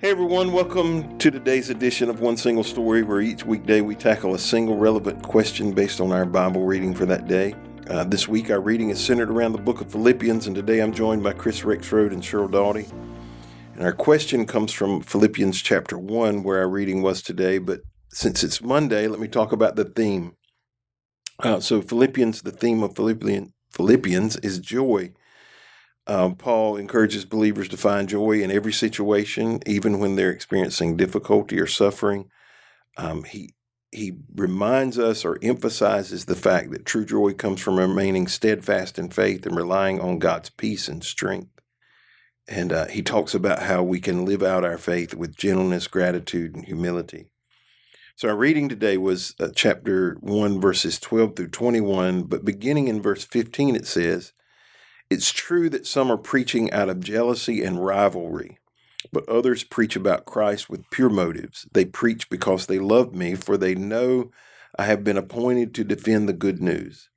Hey everyone, welcome to today's edition of One Single Story, where each weekday we tackle a single relevant question based on our Bible reading for that day. This week our reading is centered around the book of Philippians, and today I'm joined by Rexroad and Sheryl Daughety. And our question comes from Philippians chapter 1, where our reading was today, but since it's Monday, let me talk about the theme. The theme of Philippians is joy. Paul encourages believers to find joy in every situation, even when they're experiencing difficulty or suffering. He reminds us or emphasizes the fact that true joy comes from remaining steadfast in faith and relying on God's peace and strength. And he talks about how we can live out our faith with gentleness, gratitude, and humility. So our reading today was chapter 1, verses 12 through 21, but beginning in verse 15 it says, "It's true that some are preaching out of jealousy and rivalry, but others preach about Christ with pure motives. They preach because they love me, for they know I have been appointed to defend the good news.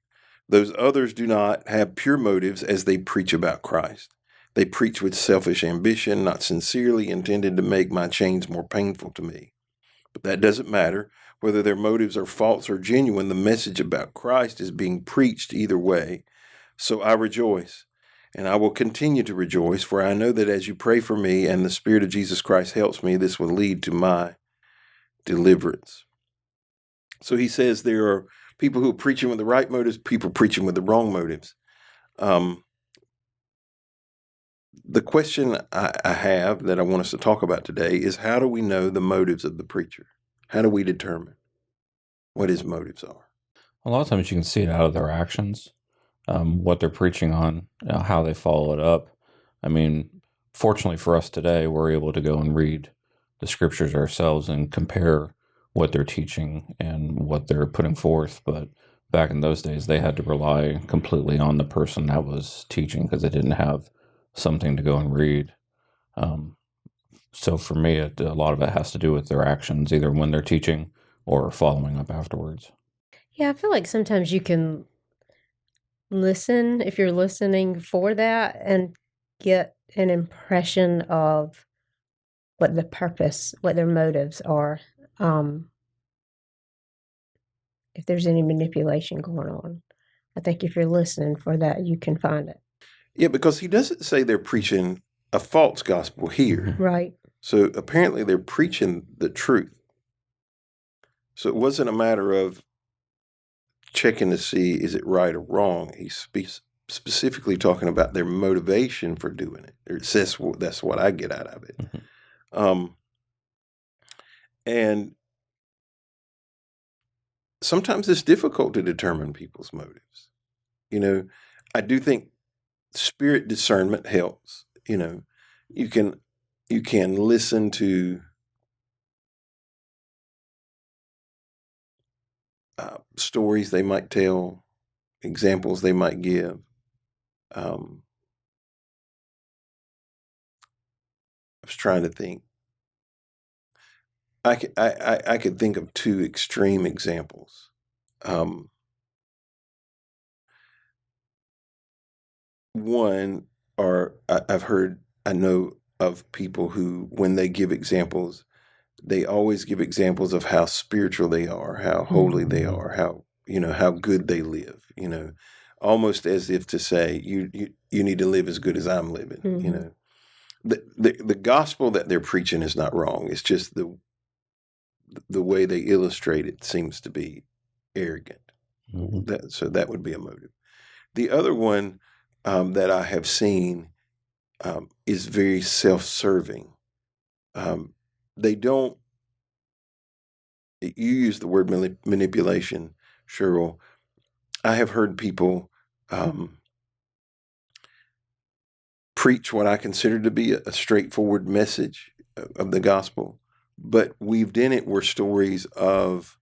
Those others do not have pure motives as they preach about Christ. They preach with selfish ambition, not sincerely intended to make my chains more painful to me. But that doesn't matter. Whether their motives are false or genuine, the message about Christ is being preached either way. So I rejoice, and I will continue to rejoice, for I know that as you pray for me and the Spirit of Jesus Christ helps me, this will lead to my deliverance." So he says there are people who are preaching with the right motives, people preaching with the wrong motives. The question I have that I want us to talk about today is, how do we know the motives of the preacher? How do we determine what his motives are? A lot of times you can see it out of their actions, what they're preaching on, how they follow it up. I mean, fortunately for us today, we're able to go and read the scriptures ourselves and compare what they're teaching and what they're putting forth. But back in those days, they had to rely completely on the person that was teaching because they didn't have something to go and read. So for me, a lot of it has to do with their actions, either when they're teaching or following up afterwards. Yeah, I feel like sometimes you can listen, if you're listening for that, and get an impression of what the purpose, what their motives are. If there's any manipulation going on, I think if you're listening for that, you can find it. Yeah, because he doesn't say they're preaching a false gospel here. Right. So apparently they're preaching the truth. So it wasn't a matter of checking to see is it right or wrong. He's specifically talking about their motivation for doing it. It says that's what I get out of it. And sometimes it's difficult to determine people's motives. I do think spirit discernment helps. You can listen to stories they might tell, examples they might give. I was trying to think. I could think of two extreme examples. One, I know of people who, when they give examples, they always give examples of how spiritual they are, how holy they are, how good they live, almost as if to say, you need to live as good as I'm living. Mm-hmm. The gospel that they're preaching is not wrong. It's just the way they illustrate it seems to be arrogant. Mm-hmm. So that would be a motive. The other one that I have seen is very self-serving. They don't. You use the word manipulation, Sheryl. I have heard people preach what I consider to be a straightforward message of the gospel, but weaved in it were stories of,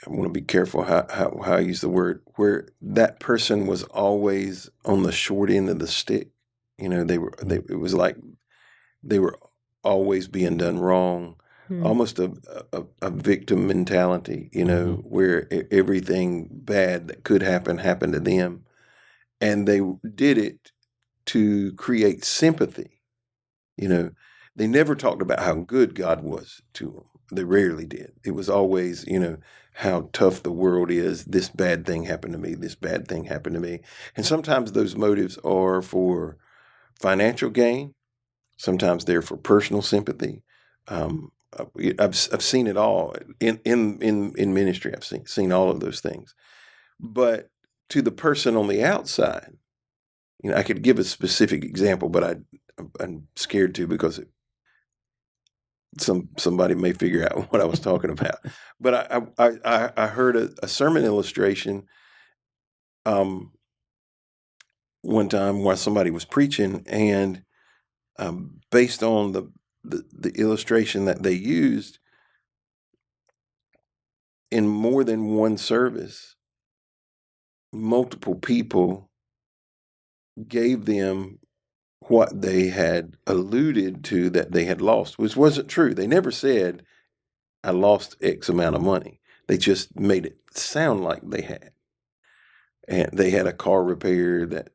I want to be careful how I use the word, where that person was always on the short end of the stick. It was like they were always being done wrong, almost a victim mentality, where everything bad that could happen happened to them. And they did it to create sympathy. They never talked about how good God was to them. They rarely did. It was always, how tough the world is. This bad thing happened to me. This bad thing happened to me. And sometimes those motives are for financial gain. Sometimes they're for personal sympathy. I've seen it all in ministry. I've seen all of those things. But to the person on the outside, I could give a specific example, but I'm scared to because somebody may figure out what I was talking about. But I heard a sermon illustration one time while somebody was preaching, and based on the illustration that they used, in more than one service, multiple people gave them what they had alluded to that they had lost, which wasn't true. They never said, I lost X amount of money. They just made it sound like they had. And they had a car repair that,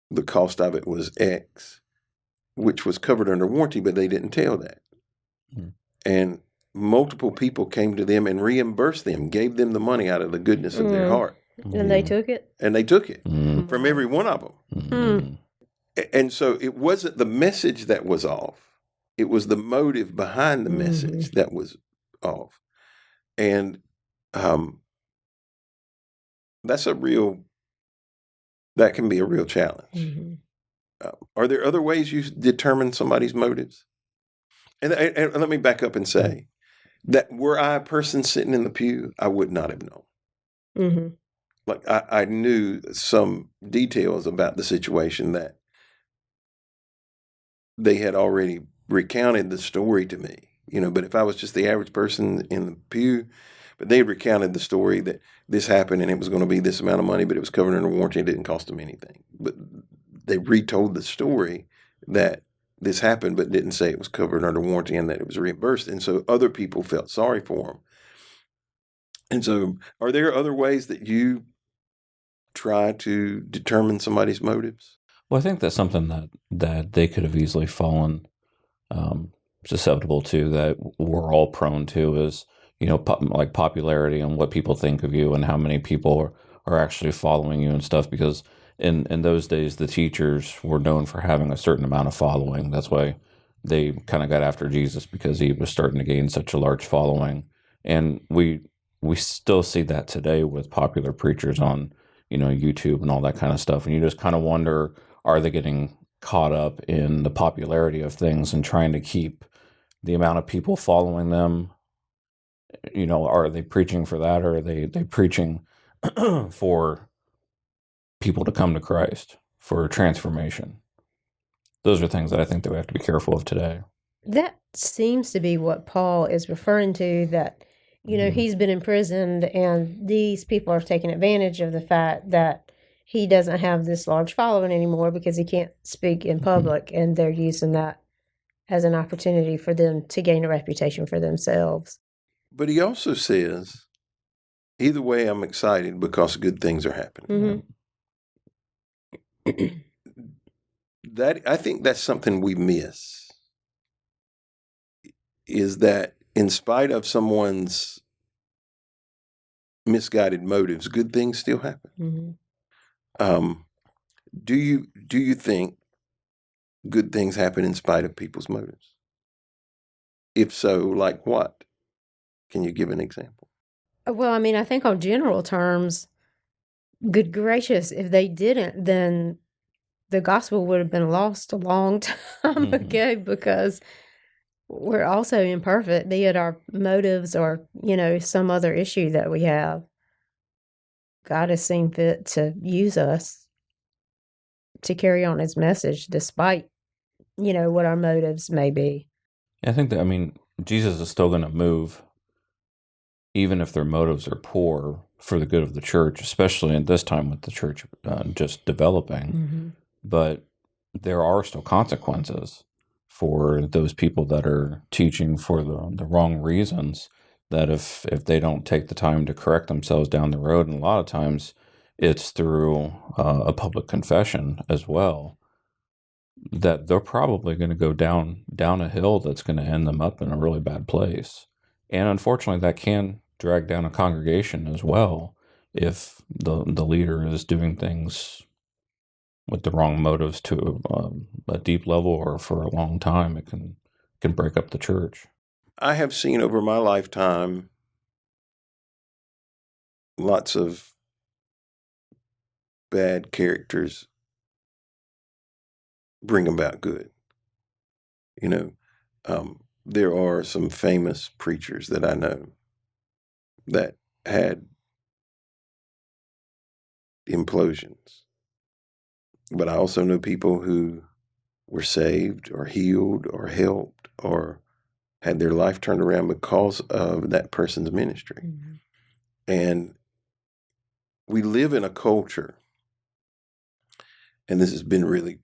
the cost of it was X, which was covered under warranty, but they didn't tell that. Mm. And multiple people came to them and reimbursed them, gave them the money out of the goodness of their heart. And they took it? And they took it from every one of them. And so it wasn't the message that was off. It was the motive behind the message that was off. And that can be a real challenge. Are there other ways you determine somebody's motives? And let me back up and say that were I a person sitting in the pew, I would not have known. Like I knew some details about the situation that they had already recounted the story to me, but if I was just the average person in the pew, but they recounted the story that this happened and it was going to be this amount of money, but it was covered under warranty. It didn't cost them anything. But they retold the story that this happened, but didn't say it was covered under warranty and that it was reimbursed. And so other people felt sorry for them. And so are there other ways that you try to determine somebody's motives? Well, I think that's something that they could have easily fallen susceptible to, that we're all prone to, is like popularity and what people think of you and how many people are actually following you and stuff. Because in those days, the teachers were known for having a certain amount of following. That's why they kind of got after Jesus, because he was starting to gain such a large following. And we still see that today with popular preachers on YouTube and all that kind of stuff. And you just kind of wonder, are they getting caught up in the popularity of things and trying to keep the amount of people following them? Are they preaching for that, or are they preaching for people to come to Christ, for transformation? Those are things that I think that we have to be careful of today. That seems to be what Paul is referring to, that, he's been imprisoned and these people are taking advantage of the fact that he doesn't have this large following anymore because he can't speak in public, and they're using that as an opportunity for them to gain a reputation for themselves. But he also says, either way, I'm excited because good things are happening. That, I think that's something we miss, is that in spite of someone's misguided motives, good things still happen. Do you think good things happen in spite of people's motives? If so, like what? Can you give an example? Well, I mean, I think on general terms, good gracious, if they didn't, then the gospel would have been lost a long time ago, because we're also imperfect, be it our motives or, some other issue that we have. God has seen fit to use us to carry on his message despite, what our motives may be. I think that, Jesus is still going to move even if their motives are poor for the good of the church, especially at this time with the church just developing. But there are still consequences for those people that are teaching for the wrong reasons, that if they don't take the time to correct themselves down the road, and a lot of times, it's through a public confession as well, that they're probably going to go down a hill that's going to end them up in a really bad place. And unfortunately, that can drag down a congregation as well if the leader is doing things with the wrong motives to a deep level or for a long time. It can break up the church. I have seen over my lifetime lots of bad characters bring about good. You know, there are some famous preachers that I know that had implosions, but I also know people who were saved or healed or helped or had their life turned around because of that person's ministry. Mm-hmm. And we live in a culture, and this has been really,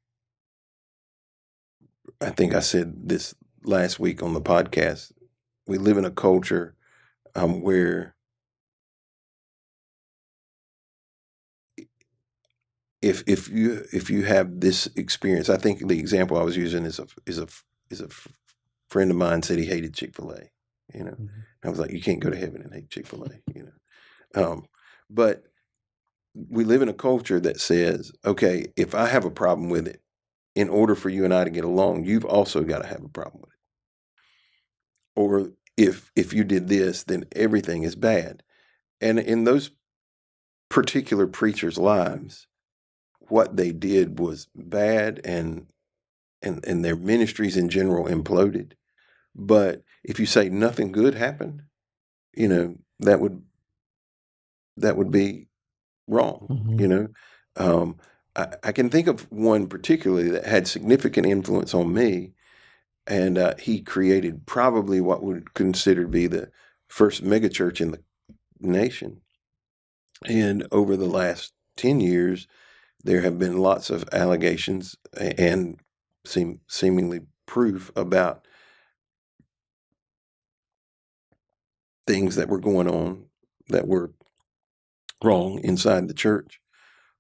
I think I said this last week on the podcast, we live in a culture where if you have this experience, I think the example I was using is a friend of mine said he hated Chick-fil-A. You know, Mm-hmm. I was like, you can't go to heaven and hate Chick-fil-A. You know, but we live in a culture that says, okay, if I have a problem with it, in order for you and I to get along, you've also got to have a problem with it. Or if you did this, then everything is bad. And in those particular preachers' lives, what they did was bad, and their ministries in general imploded. But if you say nothing good happened, you know, that would be wrong. Mm-hmm. You know, I can think of one particularly that had significant influence on me, and he created probably what would consider to be the first megachurch in the nation. And over the last 10 years, there have been lots of allegations and seemingly proof about things that were going on that were wrong inside the church.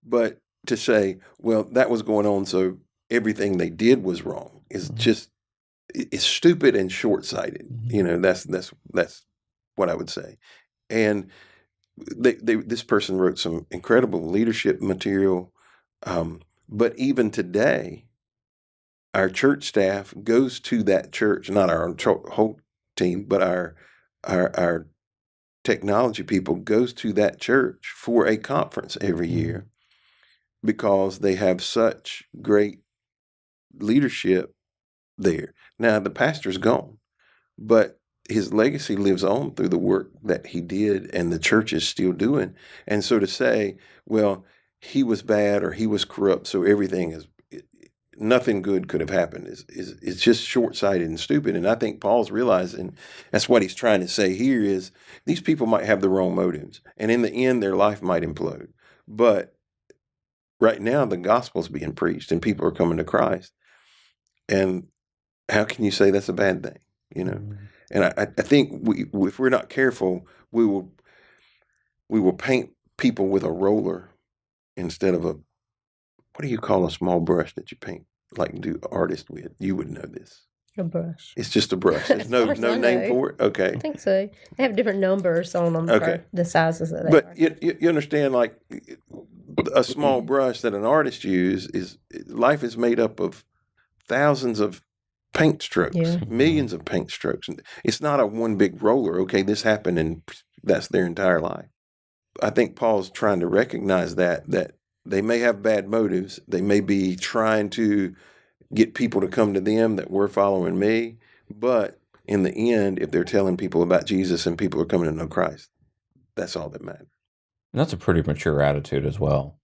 But to say, well, that was going on, so everything they did was wrong is Mm-hmm. just, it's stupid and short-sighted. Mm-hmm. You know, that's what I would say. And this person wrote some incredible leadership material. But even today, our church staff goes to that church, not our whole team, but our technology people goes to that church for a conference every year because they have such great leadership there. Now, the pastor's gone, but his legacy lives on through the work that he did and the church is still doing. And so to say, well, he was bad or he was corrupt, so everything is, nothing good could have happened, is just short-sighted and stupid. And I think Paul's realizing that's what he's trying to say here is these people might have the wrong motives, and in the end, their life might implode. But right now, the gospel's being preached and people are coming to Christ. And how can you say that's a bad thing? You know? Mm-hmm. And I think if we're not careful, we will paint people with a roller instead of what do you call a small brush that you paint, like do artist with? You would know this. A brush. It's just a brush. There's As no far as I name know. for it. Okay. I think so. They have different numbers on them Okay. for the sizes that they But are. you understand, like a small brush that an artist uses, life is made up of thousands of paint strokes, Yeah. millions of paint strokes. And it's not a one big roller. Okay, this happened and that's their entire life. I think Paul's trying to recognize that they may have bad motives. They may be trying to get people to come to them that we're following me. But in the end, if they're telling people about Jesus and people are coming to know Christ, that's all that matters. And that's a pretty mature attitude as well.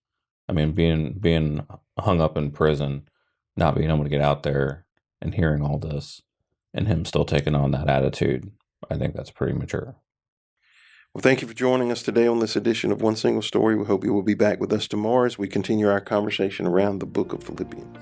I mean, being hung up in prison, not being able to get out there and hearing all this, and him still taking on that attitude, I think that's pretty mature. Well, thank you for joining us today on this edition of One Single Story. We hope you will be back with us tomorrow as we continue our conversation around the book of Philippians.